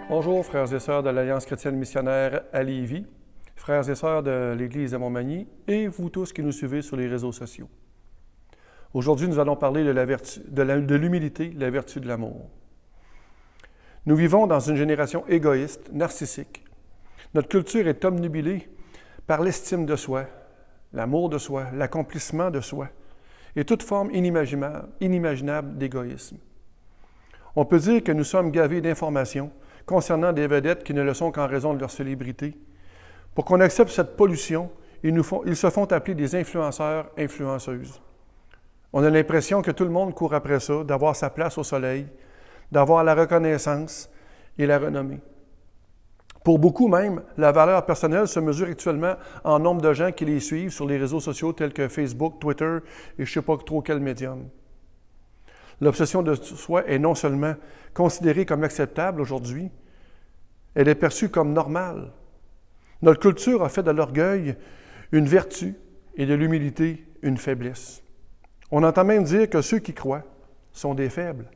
Bonjour, frères et sœurs de l'Alliance chrétienne missionnaire à Lévis, frères et sœurs de l'Église de Montmagny et vous tous qui nous suivez sur les réseaux sociaux. Aujourd'hui, nous allons parler de l'humilité, la vertu de l'amour. Nous vivons dans une génération égoïste, narcissique. Notre culture est omnubilée par l'estime de soi, l'amour de soi, l'accomplissement de soi et toute forme inimaginable d'égoïsme. On peut dire que nous sommes gavés d'informations concernant des vedettes qui ne le sont qu'en raison de leur célébrité. Pour qu'on accepte cette pollution, ils se font appeler des influenceurs, influenceuses. On a l'impression que tout le monde court après ça, d'avoir sa place au soleil, d'avoir la reconnaissance et la renommée. Pour beaucoup même, la valeur personnelle se mesure actuellement en nombre de gens qui les suivent sur les réseaux sociaux tels que Facebook, Twitter et je ne sais pas trop quel médium. L'obsession de soi est non seulement considérée comme acceptable aujourd'hui, elle est perçue comme normale. Notre culture a fait de l'orgueil une vertu et de l'humilité une faiblesse. On entend même dire que ceux qui croient sont des faibles.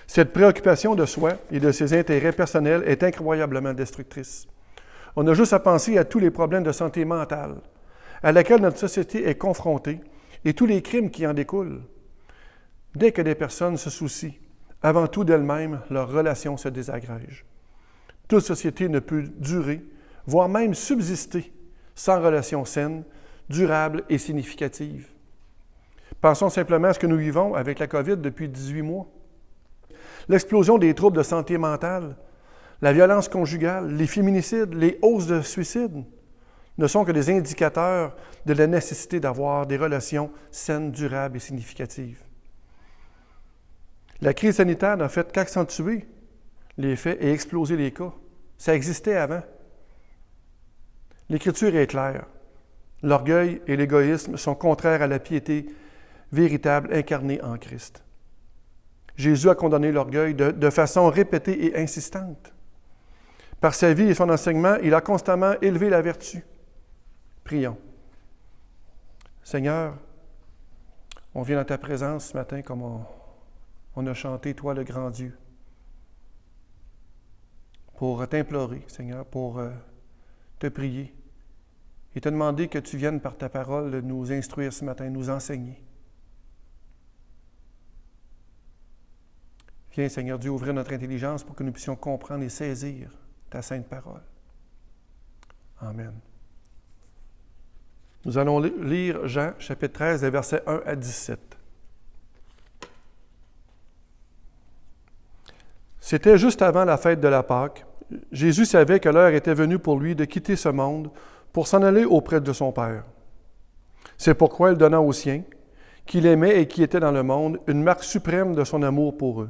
Cette préoccupation de soi et de ses intérêts personnels est incroyablement destructrice. On a juste à penser à tous les problèmes de santé mentale à laquelle notre société est confrontée et tous les crimes qui en découlent. Dès que des personnes se soucient, avant tout d'elles-mêmes, leurs relations se désagrègent. Toute société ne peut durer, voire même subsister, sans relations saines, durables et significatives. Pensons simplement à ce que nous vivons avec la COVID depuis 18 mois. L'explosion des troubles de santé mentale, la violence conjugale, les féminicides, les hausses de suicides ne sont que des indicateurs de la nécessité d'avoir des relations saines, durables et significatives. La crise sanitaire n'a fait qu'accentuer les faits et exploser les cas. Ça existait avant. L'Écriture est claire. L'orgueil et l'égoïsme sont contraires à la piété véritable incarnée en Christ. Jésus a condamné l'orgueil de façon répétée et insistante. Par sa vie et son enseignement, il a constamment élevé la vertu. Prions. Seigneur, on vient dans ta présence ce matin comme on a chanté, toi le grand Dieu, pour t'implorer, Seigneur, pour te prier et te demander que tu viennes par ta parole nous instruire ce matin, nous enseigner. Viens, Seigneur Dieu, ouvrir notre intelligence pour que nous puissions comprendre et saisir ta sainte parole. Amen. Nous allons lire Jean, chapitre 13, versets 1 à 17. C'était juste avant la fête de la Pâque. Jésus savait que l'heure était venue pour lui de quitter ce monde pour s'en aller auprès de son Père. C'est pourquoi il donna aux siens, qu'il aimait et qui étaient dans le monde, une marque suprême de son amour pour eux.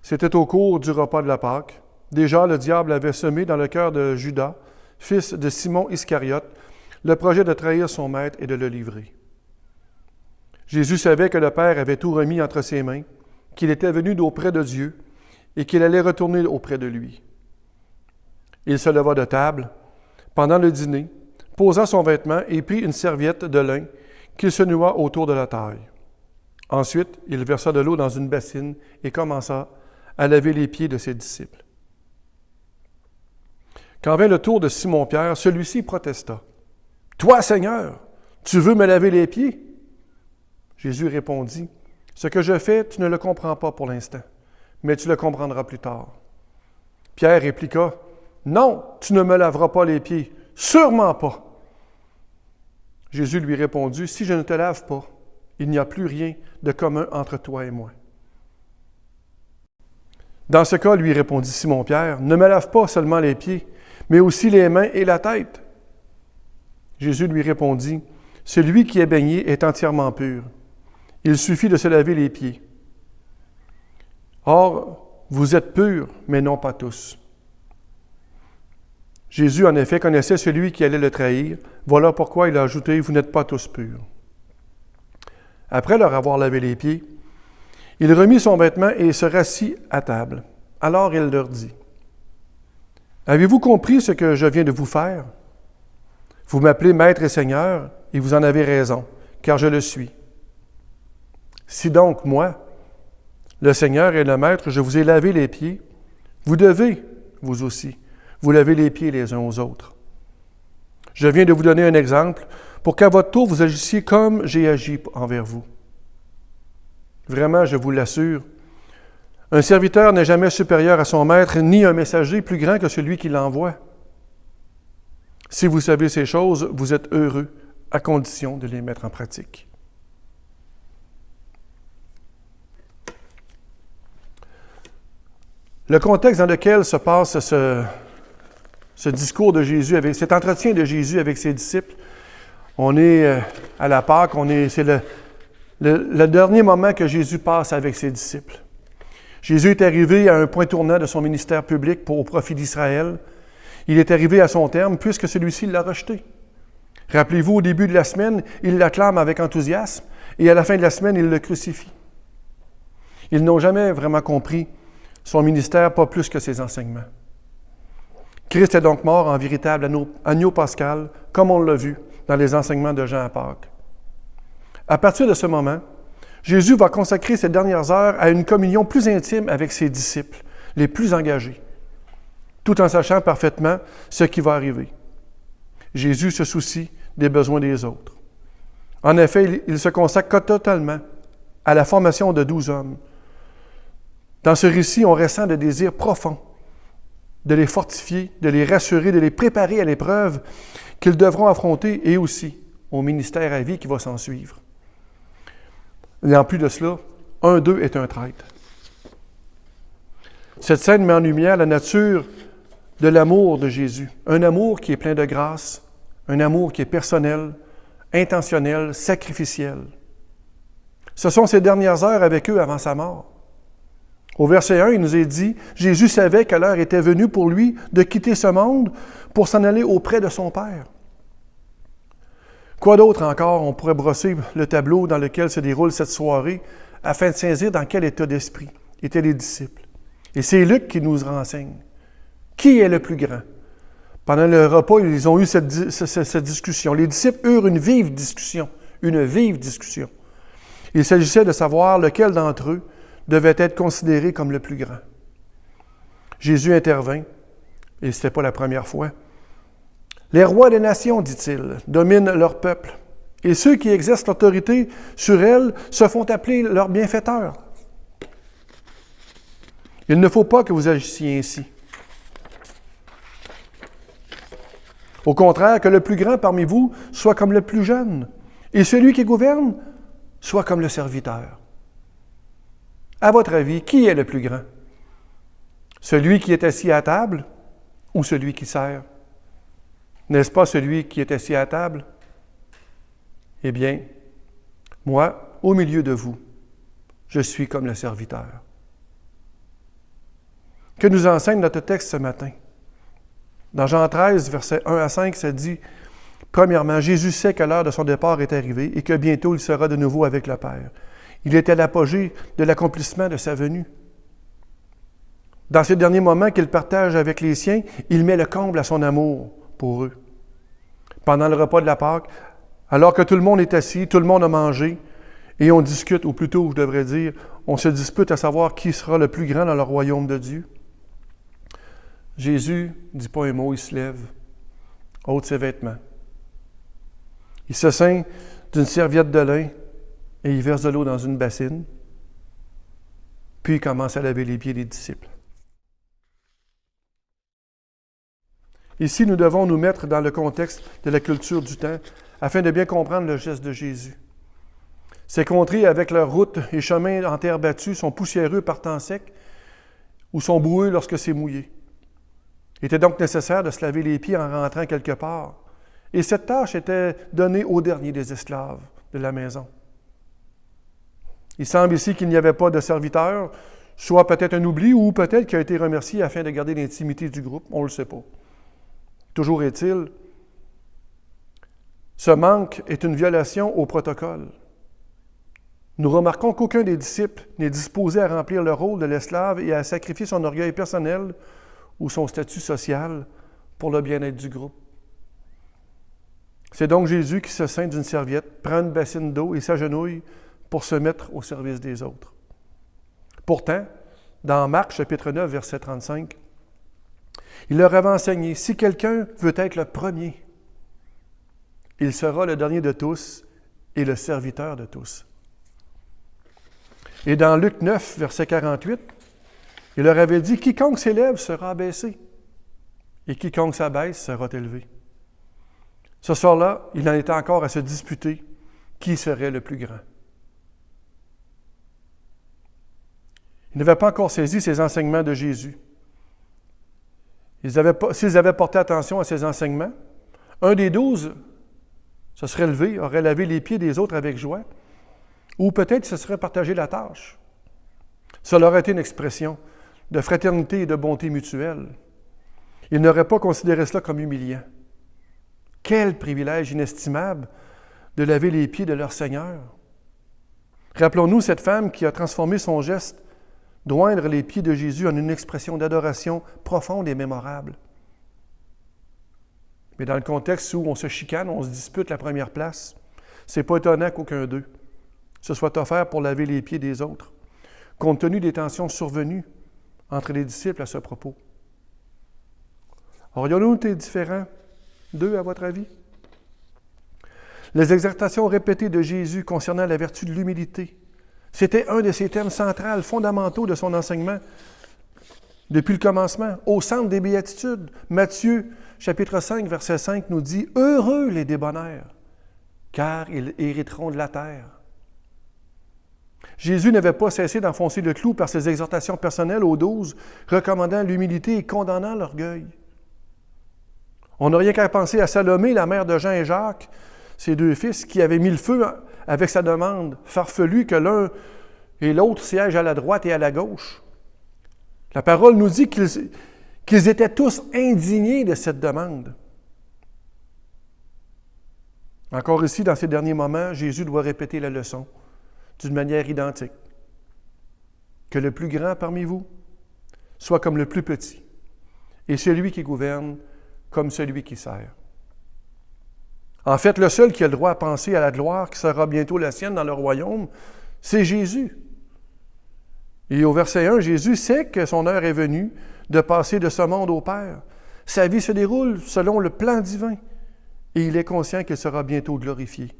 C'était au cours du repas de la Pâque. Déjà, le diable avait semé dans le cœur de Judas, fils de Simon Iscariote, le projet de trahir son maître et de le livrer. Jésus savait que le Père avait tout remis entre ses mains, qu'il était venu d'auprès de Dieu et qu'il allait retourner auprès de lui. Il se leva de table pendant le dîner, posa son vêtement et prit une serviette de lin qu'il se noua autour de la taille. Ensuite, il versa de l'eau dans une bassine et commença à laver les pieds de ses disciples. Quand vint le tour de Simon-Pierre, celui-ci protesta. « Toi, Seigneur, tu veux me laver les pieds? » Jésus répondit, « Ce que je fais, tu ne le comprends pas pour l'instant, mais tu le comprendras plus tard. » Pierre répliqua, « Non, tu ne me laveras pas les pieds, sûrement pas. » Jésus lui répondit, « Si je ne te lave pas, il n'y a plus rien de commun entre toi et moi. » Dans ce cas, lui répondit Simon-Pierre, « Ne me lave pas seulement les pieds, mais aussi les mains et la tête. » Jésus lui répondit, « Celui qui est baigné est entièrement pur. Il suffit de se laver les pieds. Or, vous êtes purs, mais non pas tous. » Jésus, en effet, connaissait celui qui allait le trahir. Voilà pourquoi il a ajouté, « Vous n'êtes pas tous purs. » Après leur avoir lavé les pieds, il remit son vêtement et se rassit à table. Alors il leur dit, « Avez-vous compris ce que je viens de vous faire? Vous m'appelez Maître et Seigneur, et vous en avez raison, car je le suis. Si donc moi, Le Seigneur est le Maître, je vous ai lavé les pieds. Vous devez, vous aussi, vous laver les pieds les uns aux autres. Je viens de vous donner un exemple pour qu'à votre tour, vous agissiez comme j'ai agi envers vous. Vraiment, je vous l'assure, un serviteur n'est jamais supérieur à son maître, ni un messager plus grand que celui qui l'envoie. Si vous savez ces choses, vous êtes heureux, à condition de les mettre en pratique. Le contexte dans lequel se passe ce discours de Jésus, cet entretien de Jésus avec ses disciples, on est à la Pâque, c'est le dernier moment que Jésus passe avec ses disciples. Jésus est arrivé à un point tournant de son ministère public au profit d'Israël. Il est arrivé à son terme puisque celui-ci l'a rejeté. Rappelez-vous, au début de la semaine, il l'acclame avec enthousiasme et à la fin de la semaine, il le crucifie. Ils n'ont jamais vraiment compris son ministère, pas plus que ses enseignements. Christ est donc mort en véritable agneau pascal, comme on l'a vu dans les enseignements de Jean à Pâques. À partir de ce moment, Jésus va consacrer ses dernières heures à une communion plus intime avec ses disciples, les plus engagés, tout en sachant parfaitement ce qui va arriver. Jésus se soucie des besoins des autres. En effet, il se consacre totalement à la formation de 12 hommes. Dans ce récit, on ressent le désir profond de les fortifier, de les rassurer, de les préparer à l'épreuve qu'ils devront affronter et aussi au ministère à vie qui va s'en suivre. Et en plus de cela, un d'eux est un traître. Cette scène met en lumière la nature de l'amour de Jésus. Un amour qui est plein de grâce, un amour qui est personnel, intentionnel, sacrificiel. Ce sont ses dernières heures avec eux avant sa mort. Au verset 1, il nous est dit, Jésus savait que l'heure était venue pour lui de quitter ce monde pour s'en aller auprès de son Père. Quoi d'autre encore, on pourrait brosser le tableau dans lequel se déroule cette soirée afin de saisir dans quel état d'esprit étaient les disciples. Et c'est Luc qui nous renseigne. Qui est le plus grand? Pendant le repas, ils ont eu cette discussion. Les disciples eurent une vive discussion. Il s'agissait de savoir lequel d'entre eux devait être considéré comme le plus grand. Jésus intervint, et ce n'était pas la première fois. Les rois des nations, dit-il, dominent leur peuple, et ceux qui exercent l'autorité sur elles se font appeler leurs bienfaiteurs. Il ne faut pas que vous agissiez ainsi. Au contraire, que le plus grand parmi vous soit comme le plus jeune, et celui qui gouverne soit comme le serviteur. À votre avis, qui est le plus grand? Celui qui est assis à table ou celui qui sert? N'est-ce pas celui qui est assis à table? Eh bien, moi, au milieu de vous, je suis comme le serviteur. Que nous enseigne notre texte ce matin? Dans Jean 13, versets 1 à 5, ça dit, premièrement, Jésus sait que l'heure de son départ est arrivée et que bientôt il sera de nouveau avec le Père. Il était l'apogée de l'accomplissement de sa venue. Dans ces derniers moments qu'il partage avec les siens, il met le comble à son amour pour eux. Pendant le repas de la Pâque, alors que tout le monde est assis, tout le monde a mangé, et on discute, ou plutôt, je devrais dire, on se dispute à savoir qui sera le plus grand dans le royaume de Dieu. Jésus ne dit pas un mot, il se lève, ôte ses vêtements. Il se ceint d'une serviette de lin et il verse de l'eau dans une bassine, puis il commence à laver les pieds des disciples. Ici, nous devons nous mettre dans le contexte de la culture du temps afin de bien comprendre le geste de Jésus. Ces contrées, avec leurs routes et chemins en terre battue, sont poussiéreux par temps sec ou sont boueux lorsque c'est mouillé. Il était donc nécessaire de se laver les pieds en rentrant quelque part. Et cette tâche était donnée au dernier des esclaves de la maison. Il semble ici qu'il n'y avait pas de serviteur, soit peut-être un oubli ou peut-être qu'il a été remercié afin de garder l'intimité du groupe. On ne le sait pas. Toujours est-il, ce manque est une violation au protocole. Nous remarquons qu'aucun des disciples n'est disposé à remplir le rôle de l'esclave et à sacrifier son orgueil personnel ou son statut social pour le bien-être du groupe. C'est donc Jésus qui se ceint d'une serviette, prend une bassine d'eau et s'agenouille pour se mettre au service des autres. Pourtant, dans Marc, chapitre 9, verset 35, il leur avait enseigné, « Si quelqu'un veut être le premier, il sera le dernier de tous et le serviteur de tous. » Et dans Luc 9, verset 48, il leur avait dit, « Quiconque s'élève sera abaissé, et quiconque s'abaisse sera élevé. » Ce soir-là, il en était encore à se disputer qui serait le plus grand. Ils n'avaient pas encore saisi ces enseignements de Jésus. S'ils avaient porté attention à ces enseignements, un des 12 se serait levé, aurait lavé les pieds des autres avec joie, ou peut-être se serait partagé la tâche. Cela aurait été une expression de fraternité et de bonté mutuelle. Ils n'auraient pas considéré cela comme humiliant. Quel privilège inestimable de laver les pieds de leur Seigneur. Rappelons-nous cette femme qui a transformé son geste d'oindre les pieds de Jésus en une expression d'adoration profonde et mémorable. Mais dans le contexte où on se chicane, on se dispute la première place, c'est pas étonnant qu'aucun d'eux se soit offert pour laver les pieds des autres, compte tenu des tensions survenues entre les disciples à ce propos. Aurions-nous été différents d'eux, à votre avis? Les exhortations répétées de Jésus concernant la vertu de l'humilité, c'était un de ses thèmes centraux, fondamentaux de son enseignement depuis le commencement, au centre des béatitudes. Matthieu, chapitre 5, verset 5, nous dit « Heureux les débonnaires, car ils hériteront de la terre. » Jésus n'avait pas cessé d'enfoncer le clou par ses exhortations personnelles aux 12, recommandant l'humilité et condamnant l'orgueil. On n'a rien qu'à penser à Salomé, la mère de Jean et Jacques, ses deux fils, qui avaient mis le feu avec sa demande farfelue que l'un et l'autre siègent à la droite et à la gauche. La parole nous dit qu'ils étaient tous indignés de cette demande. Encore ici, dans ces derniers moments, Jésus doit répéter la leçon d'une manière identique. Que le plus grand parmi vous soit comme le plus petit, et celui qui gouverne comme celui qui sert. En fait, le seul qui a le droit à penser à la gloire qui sera bientôt la sienne dans le royaume, c'est Jésus. Et au verset 1, Jésus sait que son heure est venue de passer de ce monde au Père. Sa vie se déroule selon le plan divin et il est conscient qu'il sera bientôt glorifié.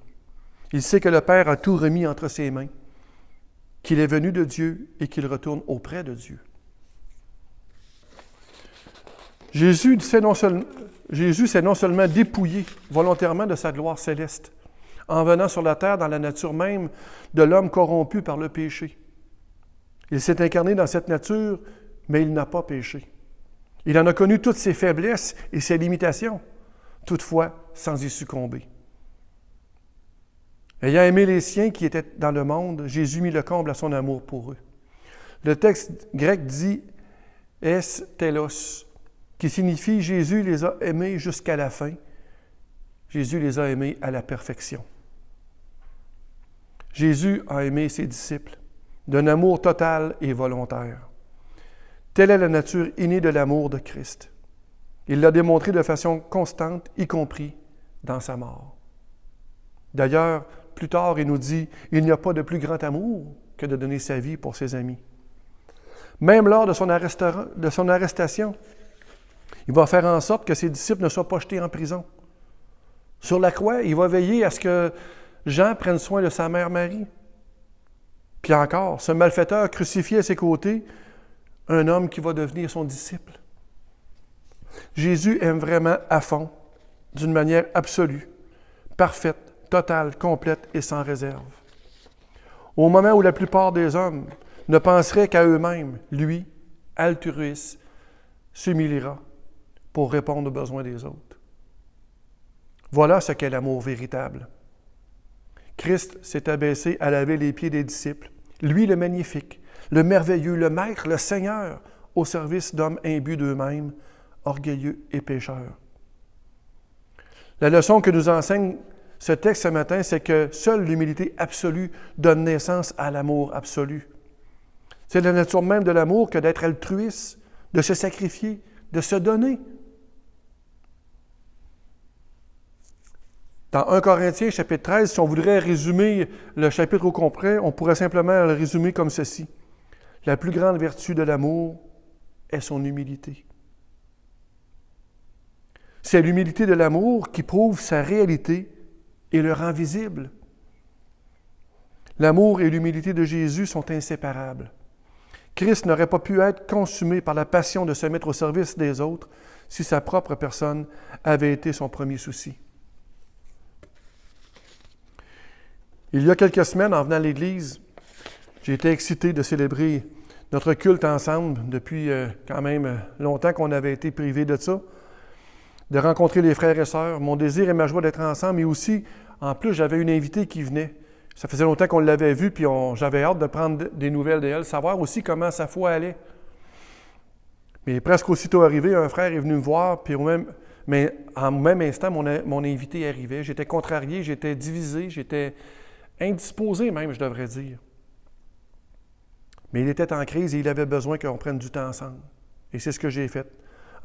Il sait que le Père a tout remis entre ses mains, qu'il est venu de Dieu et qu'il retourne auprès de Dieu. Jésus s'est non seulement dépouillé volontairement de sa gloire céleste, en venant sur la terre dans la nature même de l'homme corrompu par le péché. Il s'est incarné dans cette nature, mais il n'a pas péché. Il en a connu toutes ses faiblesses et ses limitations, toutefois sans y succomber. Ayant aimé les siens qui étaient dans le monde, Jésus mit le comble à son amour pour eux. Le texte grec dit « es telos », qui signifie « Jésus les a aimés jusqu'à la fin ». Jésus les a aimés à la perfection. Jésus a aimé ses disciples d'un amour total et volontaire. Telle est la nature innée de l'amour de Christ. Il l'a démontré de façon constante, y compris dans sa mort. D'ailleurs, plus tard, il nous dit « Il n'y a pas de plus grand amour que de donner sa vie pour ses amis. » Même lors de son arrestation, il va faire en sorte que ses disciples ne soient pas jetés en prison. Sur la croix, il va veiller à ce que Jean prenne soin de sa mère Marie. Puis encore, ce malfaiteur crucifié à ses côtés, un homme qui va devenir son disciple. Jésus aime vraiment à fond, d'une manière absolue, parfaite, totale, complète et sans réserve. Au moment où la plupart des hommes ne penseraient qu'à eux-mêmes, lui, altruiste, s'humiliera pour répondre aux besoins des autres. Voilà ce qu'est l'amour véritable. Christ s'est abaissé à laver les pieds des disciples, lui le magnifique, le merveilleux, le maître, le Seigneur, au service d'hommes imbus d'eux-mêmes, orgueilleux et pécheurs. La leçon que nous enseigne ce texte ce matin, c'est que seule l'humilité absolue donne naissance à l'amour absolu. C'est la nature même de l'amour que d'être altruiste, de se sacrifier, de se donner. Dans 1 Corinthiens, chapitre 13, si on voudrait résumer le chapitre au complet, on pourrait simplement le résumer comme ceci. La plus grande vertu de l'amour est son humilité. C'est l'humilité de l'amour qui prouve sa réalité et le rend visible. L'amour et l'humilité de Jésus sont inséparables. Christ n'aurait pas pu être consumé par la passion de se mettre au service des autres si sa propre personne avait été son premier souci. Il y a quelques semaines, en venant à l'Église, j'ai été excité de célébrer notre culte ensemble depuis quand même longtemps qu'on avait été privés de ça, de rencontrer les frères et sœurs. Mon désir et ma joie d'être ensemble, et aussi, en plus, j'avais une invitée qui venait. Ça faisait longtemps qu'on l'avait vue, puis j'avais hâte de prendre des nouvelles d'elle, savoir aussi comment sa foi allait. Mais presque aussitôt arrivé, un frère est venu me voir, puis mais en même instant, mon invité arrivait. J'étais contrarié, j'étais divisé, j'étais indisposé même, je devrais dire. Mais il était en crise et il avait besoin qu'on prenne du temps ensemble. Et c'est ce que j'ai fait.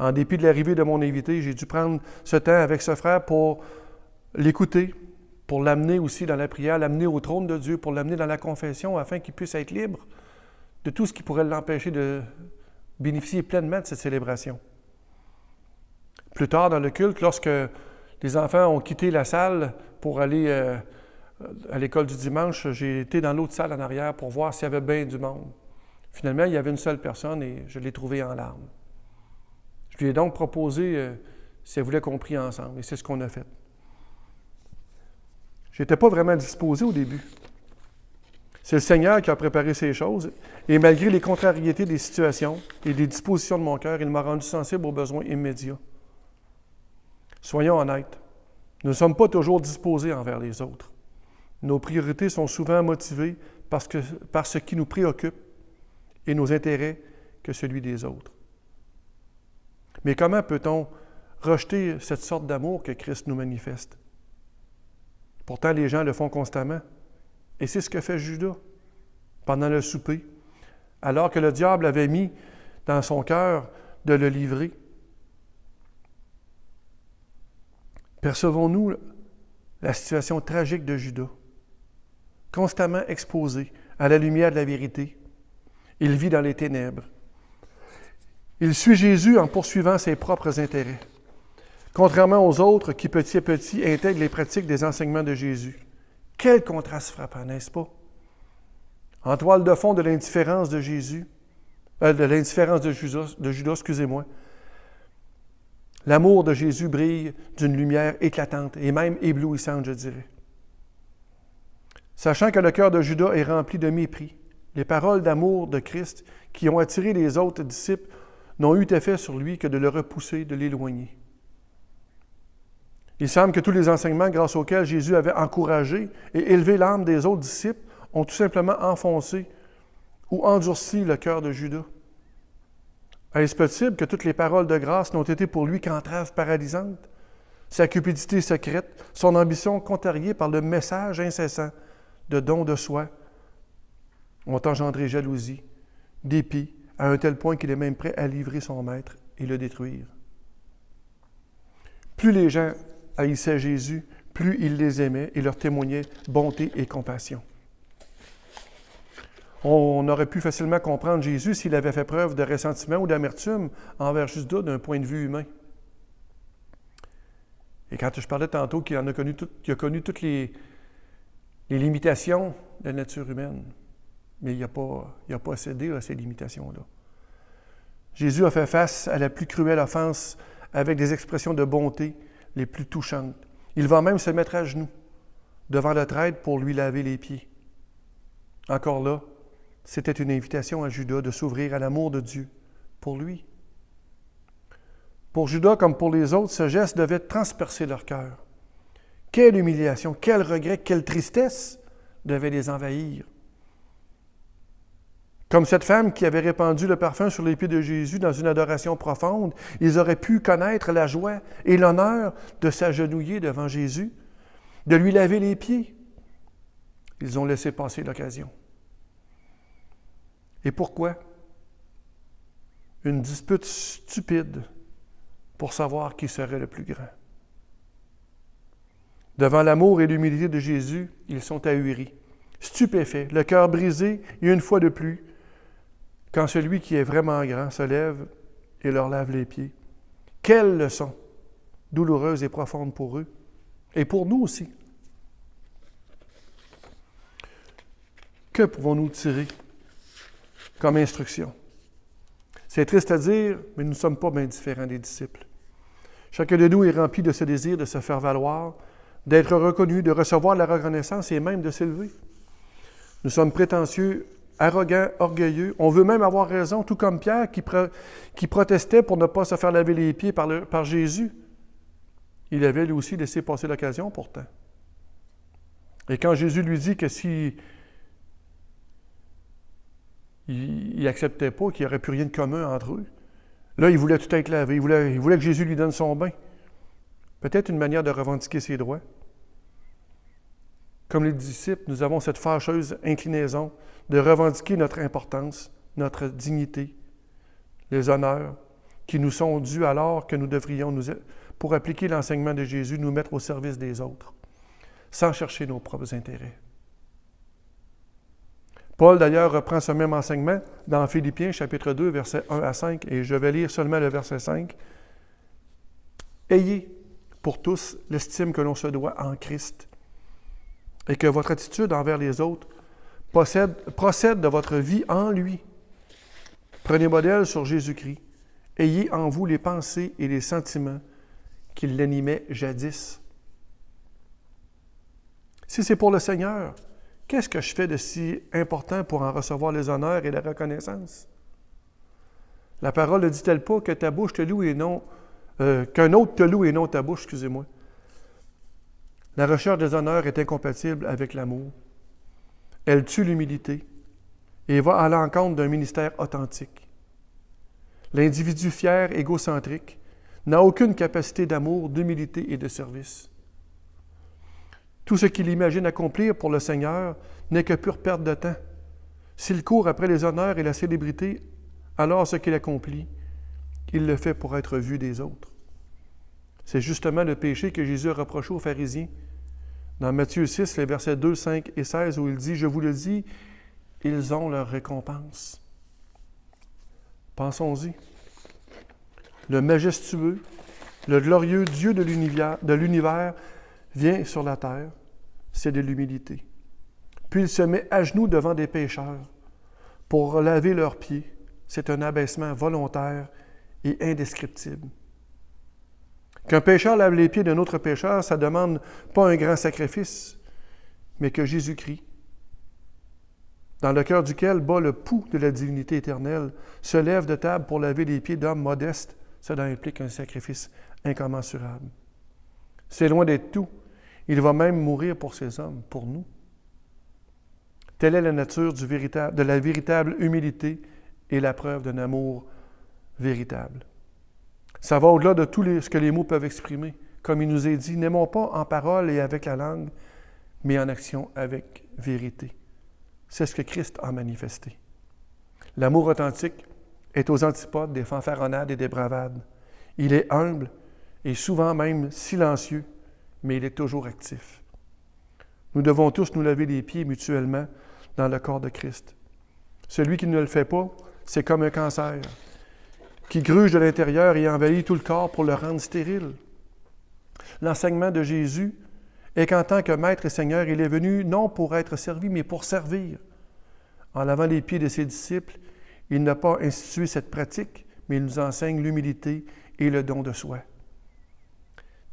En dépit de l'arrivée de mon invité, j'ai dû prendre ce temps avec ce frère pour l'écouter, pour l'amener aussi dans la prière, l'amener au trône de Dieu, pour l'amener dans la confession afin qu'il puisse être libre de tout ce qui pourrait l'empêcher de bénéficier pleinement de cette célébration. Plus tard dans le culte, lorsque les enfants ont quitté la salle pour aller à l'école du dimanche, j'ai été dans l'autre salle en arrière pour voir s'il y avait bien du monde. Finalement, il y avait une seule personne et je l'ai trouvée en larmes. Je lui ai donc proposé si elle voulait qu'on prie ensemble, et c'est ce qu'on a fait. Je n'étais pas vraiment disposé au début. C'est le Seigneur qui a préparé ces choses, et malgré les contrariétés des situations et des dispositions de mon cœur, il m'a rendu sensible aux besoins immédiats. Soyons honnêtes, nous ne sommes pas toujours disposés envers les autres. Nos priorités sont souvent motivées par ce qui nous préoccupe et nos intérêts que celui des autres. Mais comment peut-on rejeter cette sorte d'amour que Christ nous manifeste? Pourtant, les gens le font constamment. Et c'est ce que fait Judas pendant le souper, alors que le diable avait mis dans son cœur de le livrer. Percevons-nous la situation tragique de Judas, constamment exposé à la lumière de la vérité? Il vit dans les ténèbres. Il suit Jésus en poursuivant ses propres intérêts, contrairement aux autres qui, petit à petit, intègrent les pratiques des enseignements de Jésus. Quel contraste frappant, n'est-ce pas? En toile de fond de l'indifférence de Jésus, de l'indifférence de Judas, excusez-moi, l'amour de Jésus brille d'une lumière éclatante et même éblouissante, je dirais. Sachant que le cœur de Judas est rempli de mépris, les paroles d'amour de Christ qui ont attiré les autres disciples n'ont eu effet sur lui que de le repousser, de l'éloigner. Il semble que tous les enseignements grâce auxquels Jésus avait encouragé et élevé l'âme des autres disciples ont tout simplement enfoncé ou endurci le cœur de Judas. Est-ce possible que toutes les paroles de grâce n'ont été pour lui qu'entraves paralysantes? Sa cupidité secrète, son ambition contrariée par le message incessant de don de soi ont engendré jalousie, dépit, à un tel point qu'il est même prêt à livrer son maître et le détruire. Plus les gens haïssaient Jésus, plus il les aimait et leur témoignait bonté et compassion. On aurait pu facilement comprendre Jésus s'il avait fait preuve de ressentiment ou d'amertume envers Judas d'un point de vue humain. Et quand je parlais tantôt qu'il a connu toutes les limitations de la nature humaine, mais il n'a pas cédé à ces limitations-là. Jésus a fait face à la plus cruelle offense avec des expressions de bonté les plus touchantes. Il va même se mettre à genoux devant le traître pour lui laver les pieds. Encore là, c'était une invitation à Judas de s'ouvrir à l'amour de Dieu pour lui. Pour Judas comme pour les autres, ce geste devait transpercer leur cœur. Quelle humiliation, quel regret, quelle tristesse devait les envahir. Comme cette femme qui avait répandu le parfum sur les pieds de Jésus dans une adoration profonde, ils auraient pu connaître la joie et l'honneur de s'agenouiller devant Jésus, de lui laver les pieds. Ils ont laissé passer l'occasion. Et pourquoi? Une dispute stupide pour savoir qui serait le plus grand. Devant l'amour et l'humilité de Jésus, ils sont ahuris, stupéfaits, le cœur brisé, et une fois de plus, quand celui qui est vraiment grand se lève et leur lave les pieds. Quelle leçon douloureuse et profonde pour eux, et pour nous aussi. Que pouvons-nous tirer comme instruction? C'est triste à dire, mais nous ne sommes pas bien différents des disciples. Chacun de nous est rempli de ce désir de se faire valoir, d'être reconnu, de recevoir la reconnaissance et même de s'élever. Nous sommes prétentieux, arrogants, orgueilleux. On veut même avoir raison, tout comme Pierre qui protestait pour ne pas se faire laver les pieds par Jésus. Il avait lui aussi laissé passer l'occasion pourtant. Et quand Jésus lui dit que si il n'acceptait pas, qu'il n'y aurait plus rien de commun entre eux, là, il voulait tout être lavé. Il voulait que Jésus lui donne son bain. Peut-être une manière de revendiquer ses droits. Comme les disciples, nous avons cette fâcheuse inclinaison de revendiquer notre importance, notre dignité, les honneurs qui nous sont dus alors que nous devrions, pour appliquer l'enseignement de Jésus, nous mettre au service des autres, sans chercher nos propres intérêts. Paul, d'ailleurs, reprend ce même enseignement dans Philippiens, chapitre 2, versets 1 à 5, et je vais lire seulement le verset 5. « Ayez pour tous l'estime que l'on se doit en Christ, et que votre attitude envers les autres procède de votre vie en lui. Prenez modèle sur Jésus-Christ. Ayez en vous les pensées et les sentiments qui l'animaient jadis. Si c'est pour le Seigneur, qu'est-ce que je fais de si important pour en recevoir les honneurs et la reconnaissance? La parole ne dit-elle pas que ta bouche te loue et non... qu'un autre te loue et non ta bouche, excusez-moi. La recherche des honneurs est incompatible avec l'amour. Elle tue l'humilité et va à l'encontre d'un ministère authentique. L'individu fier, égocentrique, n'a aucune capacité d'amour, d'humilité et de service. Tout ce qu'il imagine accomplir pour le Seigneur n'est que pure perte de temps. S'il court après les honneurs et la célébrité, alors ce qu'il accomplit, il le fait pour être vu des autres. C'est justement le péché que Jésus a reproché aux pharisiens. Dans Matthieu 6, les versets 2, 5 et 16, où il dit « Je vous le dis, ils ont leur récompense. » Pensons-y. Le majestueux, le glorieux Dieu de l'univers vient sur la terre, c'est de l'humilité. Puis il se met à genoux devant des pécheurs pour laver leurs pieds. C'est un abaissement volontaire et indescriptible. Qu'un pécheur lave les pieds d'un autre pécheur, ça ne demande pas un grand sacrifice, mais que Jésus-Christ, dans le cœur duquel bat le pouls de la divinité éternelle, se lève de table pour laver les pieds d'hommes modestes, cela implique un sacrifice incommensurable. C'est loin d'être tout. Il va même mourir pour ces hommes, pour nous. Telle est la nature de la véritable humilité et la preuve d'un amour véritable. Ça va au-delà de tout ce que les mots peuvent exprimer. Comme il nous est dit, n'aimons pas en parole et avec la langue, mais en action avec vérité. C'est ce que Christ a manifesté. L'amour authentique est aux antipodes des fanfaronnades et des bravades. Il est humble et souvent même silencieux, mais il est toujours actif. Nous devons tous nous laver les pieds mutuellement dans le corps de Christ. Celui qui ne le fait pas, c'est comme un cancer qui gruge de l'intérieur et envahit tout le corps pour le rendre stérile. L'enseignement de Jésus est qu'en tant que Maître et Seigneur, il est venu non pour être servi, mais pour servir. En lavant les pieds de ses disciples, il n'a pas institué cette pratique, mais il nous enseigne l'humilité et le don de soi.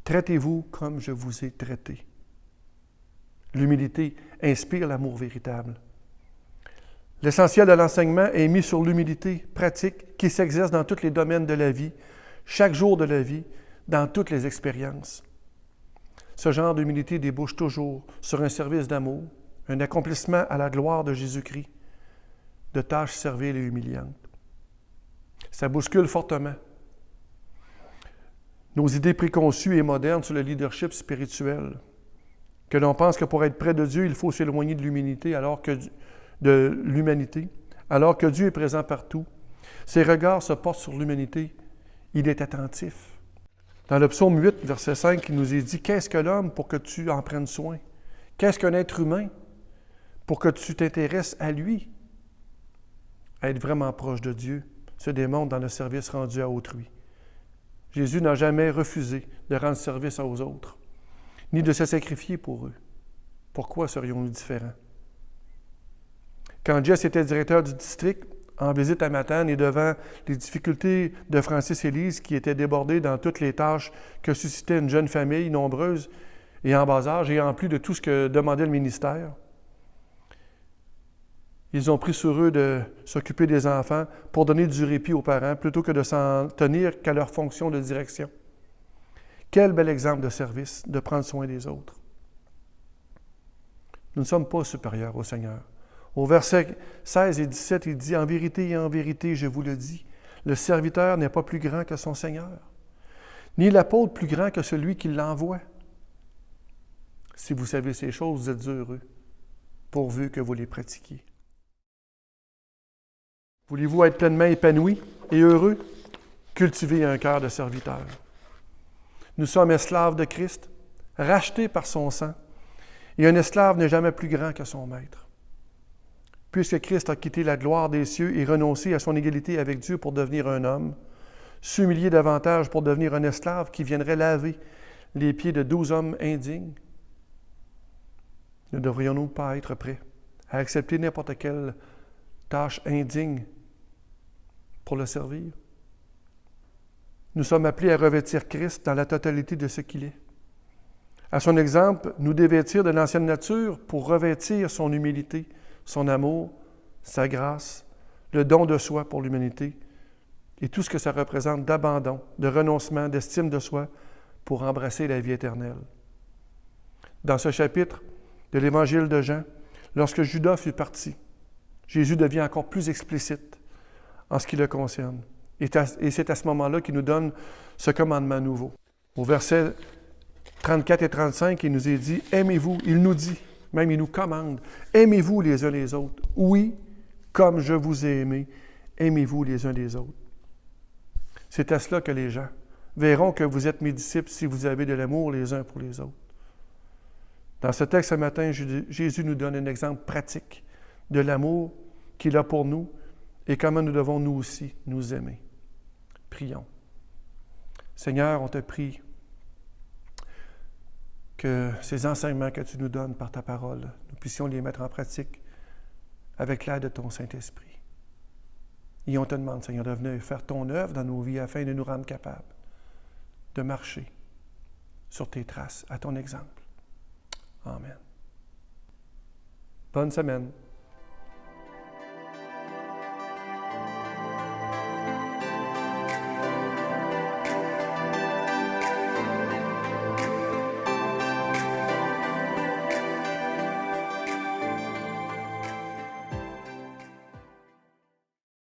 Traitez-vous comme je vous ai traité. L'humilité inspire l'amour véritable. L'essentiel de l'enseignement est mis sur l'humilité pratique qui s'exerce dans tous les domaines de la vie, chaque jour de la vie, dans toutes les expériences. Ce genre d'humilité débouche toujours sur un service d'amour, un accomplissement à la gloire de Jésus-Christ, de tâches serviles et humiliantes. Ça bouscule fortement nos idées préconçues et modernes sur le leadership spirituel, que l'on pense que pour être près de Dieu, il faut s'éloigner de l'humanité, alors que Dieu est présent partout. Ses regards se portent sur l'humanité. Il est attentif. Dans le psaume 8, verset 5, il nous est dit « Qu'est-ce que l'homme pour que tu en prennes soin? Qu'est-ce qu'un être humain pour que tu t'intéresses à lui? » à être vraiment proche de Dieu se démontre dans le service rendu à autrui. Jésus n'a jamais refusé de rendre service aux autres, ni de se sacrifier pour eux. Pourquoi serions-nous différents? Quand Jess était directeur du district, en visite à Matane et devant les difficultés de Francis et Lise qui étaient débordés dans toutes les tâches que suscitait une jeune famille nombreuse et en bas âge, et en plus de tout ce que demandait le ministère, ils ont pris sur eux de s'occuper des enfants pour donner du répit aux parents plutôt que de s'en tenir qu'à leur fonction de direction. Quel bel exemple de service, de prendre soin des autres. Nous ne sommes pas supérieurs au Seigneur. Au verset 16 et 17, il dit « En vérité, je vous le dis, le serviteur n'est pas plus grand que son Seigneur, ni l'apôtre plus grand que celui qui l'envoie. Si vous savez ces choses, vous êtes heureux, pourvu que vous les pratiquiez. » Voulez-vous être pleinement épanoui et heureux? Cultivez un cœur de serviteur. Nous sommes esclaves de Christ, rachetés par son sang, et un esclave n'est jamais plus grand que son maître. Puisque Christ a quitté la gloire des cieux et renoncé à son égalité avec Dieu pour devenir un homme, s'humilier davantage pour devenir un esclave qui viendrait laver les pieds de 12 hommes indignes, ne devrions-nous pas être prêts à accepter n'importe quelle tâche indigne pour le servir? Nous sommes appelés à revêtir Christ dans la totalité de ce qu'il est. À son exemple, nous dévêtir de l'ancienne nature pour revêtir son humilité, son amour, sa grâce, le don de soi pour l'humanité et tout ce que ça représente d'abandon, de renoncement, d'estime de soi pour embrasser la vie éternelle. Dans ce chapitre de l'Évangile de Jean, lorsque Judas fut parti, Jésus devient encore plus explicite en ce qui le concerne. Et c'est à ce moment-là qu'il nous donne ce commandement nouveau. Au verset 34 et 35, il nous est dit « Aimez-vous ». Il nous dit, même il nous commande, « Aimez-vous les uns les autres. Oui, comme je vous ai aimé, aimez-vous les uns les autres. » C'est à cela que les gens verront que vous êtes mes disciples si vous avez de l'amour les uns pour les autres. Dans ce texte ce matin, Jésus nous donne un exemple pratique de l'amour qu'il a pour nous et comment nous devons nous aussi nous aimer. Prions. Seigneur, on te prie que ces enseignements que tu nous donnes par ta parole, nous puissions les mettre en pratique avec l'aide de ton Saint-Esprit. Et on te demande, Seigneur, de venir faire ton œuvre dans nos vies afin de nous rendre capables de marcher sur tes traces, à ton exemple. Amen. Bonne semaine.